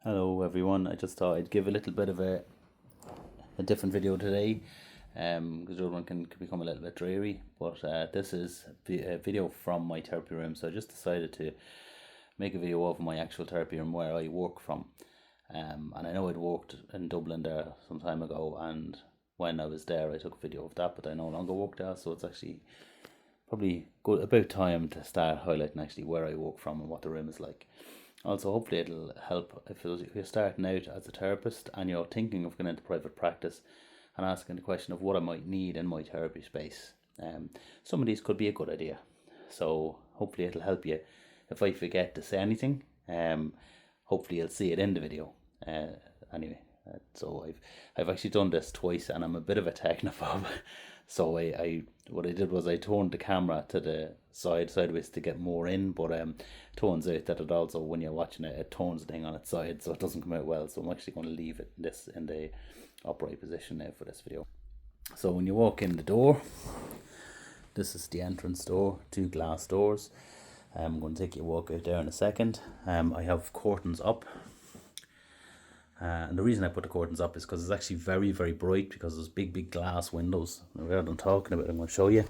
Hello everyone, I just thought I'd give a little bit of a different video today because the other one can become a little bit dreary, but this is a video from my therapy room, so I just decided to make a video of my actual therapy room where I work from. And I know I'd worked in Dublin there some time ago, and when I was there I took a video of that, but I no longer work there, so it's actually probably good about time to start highlighting actually where I work from and what the room is like. Also, hopefully it'll help if you're starting out as a therapist and you're thinking of going into private practice and asking the question of what I might need in my therapy space. Some of these could be a good idea. So hopefully it'll help you. If I forget to say anything, hopefully you'll see it in the video. Anyway, so I've actually done this twice, and I'm a bit of a technophobe. So I what I did was I turned the camera to the sideways to get more in, but turns out that it also, when you're watching it, it turns the thing on its side, so it doesn't come out well. So I'm actually going to leave this in the upright position now for this video. So when you walk in the door, this is the entrance door, two glass doors. I'm going to take you a walk out there in a second. I have curtains up. And the reason I put the curtains up is because it's actually very, very bright, because there's big glass windows. Rather than talking about it, I'm going to show you.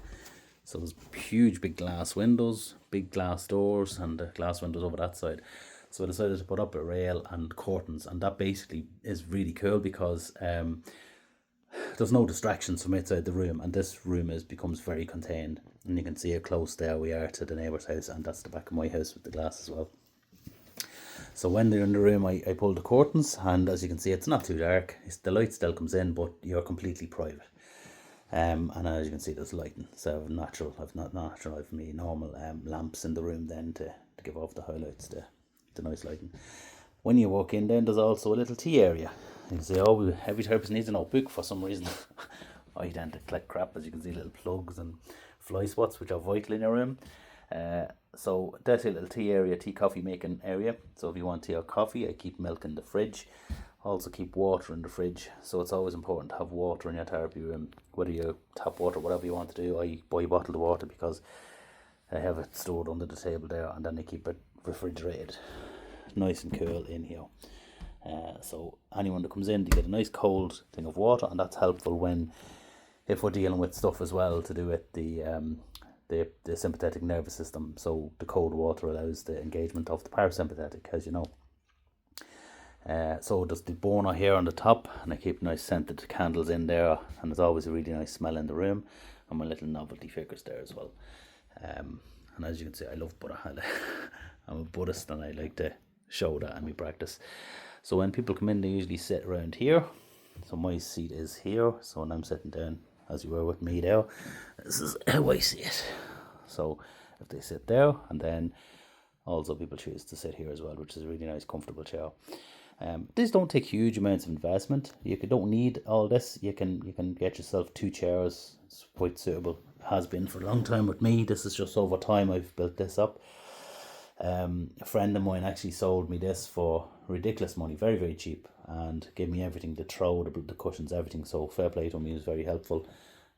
So there's huge big glass windows, big glass doors, and the glass windows over that side. So I decided to put up a rail and curtains, and that basically is really cool because there's no distractions from outside the room, and this room becomes very contained. And you can see how close there we are to the neighbour's house, and that's the back of my house with the glass as well. So when they're in the room, I pull the curtains, and as you can see, it's not too dark. The light still comes in, but you're completely private. And as you can see, there's lighting. So I've me normal lamps in the room then to give off the highlights, the nice lighting. When you walk in, then there's also a little tea area. You can see, every therapist needs a notebook for some reason. I tend to collect crap, as you can see, little plugs and fly spots, which are vital in your room. So that's a little tea area, tea coffee making area. So if you want tea or coffee, I keep milk in the fridge. Also keep water in the fridge. So it's always important to have water in your therapy room, whether you tap water, whatever you want to do. I buy bottled water because I have it stored under the table there, and then I keep it refrigerated, nice and cool in here. So anyone that comes in, they get a nice cold thing of water, and that's helpful if we're dealing with stuff as well to do with the sympathetic nervous system. So the cold water allows the engagement of the parasympathetic, as you know. So there's the burner here on the top, and I keep nice scented candles in there, and there's always a really nice smell in the room, and my little novelty figures there as well. And as you can see, I love Buddha. I'm a Buddhist, and I like to show that in my practice. So when people come in, they usually sit around here. So my seat is here. So when I'm sitting down, as you were with me there, this is how I see it. So if they sit there, and then also people choose to sit here as well, which is a really nice comfortable chair. These don't take huge amounts of investment. You don't need all this. You can get yourself 2 chairs. It's quite suitable. Has been for a long time with me. This is just over time I've built this up. A friend of mine actually sold me this for ridiculous money, very, very cheap, and gave me everything, the throw, the cushions, everything. So fair play to him, he was very helpful.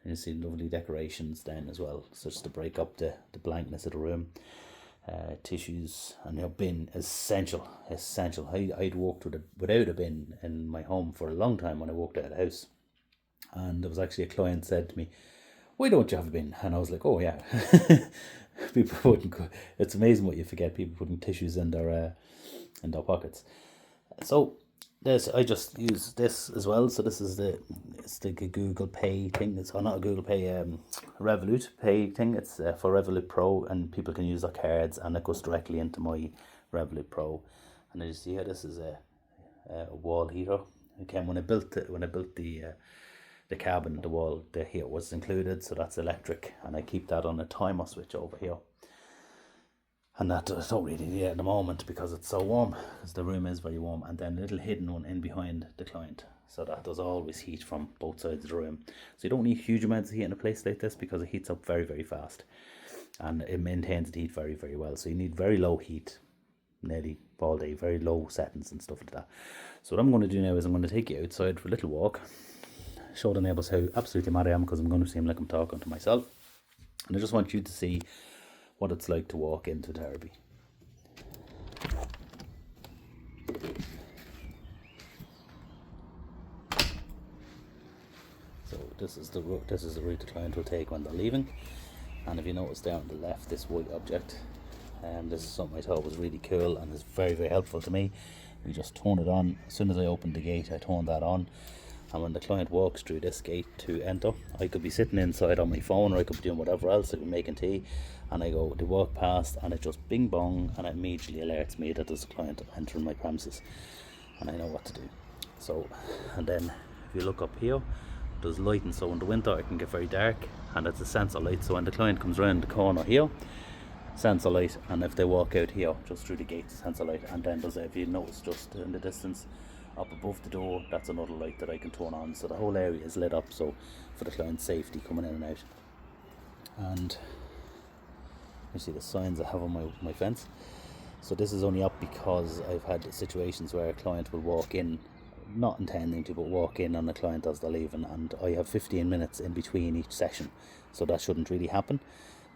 And you see lovely decorations then as well, such to break up the blankness of the room. Tissues, and your bin, essential. I'd worked without a bin in my home for a long time when I worked at a house, and there was actually a client said to me, "Why don't you have a bin?" And I was like, "Oh yeah." People wouldn't. It's amazing what you forget. People putting tissues in their pockets. So I just use this as well. So this is it's the Google Pay thing. It's not a Google Pay, Revolut Pay thing. It's for Revolut Pro, and people can use their cards, and it goes directly into my Revolut Pro. And as you see here, this is a wall heater. Okay, when I built the cabin, the heat was included, so that's electric, and I keep that on a timer switch over here. And that I don't really need it at the moment because it's so warm, because the room is very warm. And then a little hidden one in behind the client, so that there's always heat from both sides of the room. So you don't need huge amounts of heat in a place like this, because it heats up very, very fast, and it maintains the heat very, very well. So you need very low heat nearly all day, very low settings and stuff like that. So what I'm going to do now is I'm going to take you outside for a little walk, show the neighbours how absolutely mad I am, because I'm going to seem like I'm talking to myself. And I just want you to see what it's like to walk into therapy. this is the route the client will take when they're leaving. And if you notice there on the left, this white object, this is something I thought was really cool and is very, very helpful to me. We just turn it on. As soon as I open the gate, I turn that on, and when the client walks through this gate to enter, I could be sitting inside on my phone, or I could be doing whatever else. I could be making tea, and they walk past, and it just bing bong, and it immediately alerts me that there's a client entering my premises, and I know what to do. So, and then if you look up here, there's lighting. So in the winter it can get very dark, and it's a sensor light. So when the client comes around the corner here, sensor light, and if they walk out here just through the gate, sensor light. And then there's, if you notice just in the distance up above the door, that's another light that I can turn on, so the whole area is lit up, so for the client's safety coming in and out. And you see the signs I have on my fence. So this is only up because I've had situations where a client will walk in, not intending to, but walk in on the client as they're leaving, and I have 15 minutes in between each session, so that shouldn't really happen,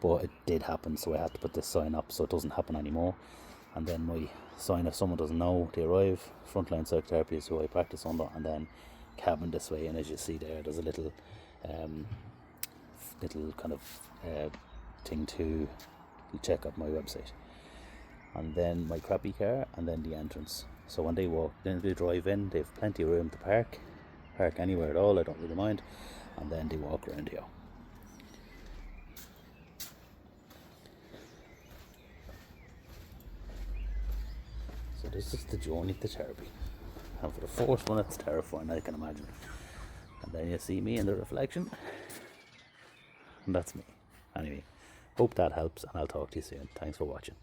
but it did happen, so I had to put this sign up so it doesn't happen anymore. And then my sign, if someone doesn't know, they arrive. Frontline psychotherapy is who I practice under, and then cabin this way. And as you see there, there's a little kind of thing to check out my website, and then my crappy car, and then the entrance. So when they walk, then they drive in, they have plenty of room to park anywhere at all, I don't really mind, and then they walk around here. So this is the journey to therapy, and for the first one it's terrifying, I can imagine. And then you see me in the reflection, and that's me. Anyway, hope that helps, and I'll talk to you soon. Thanks for watching.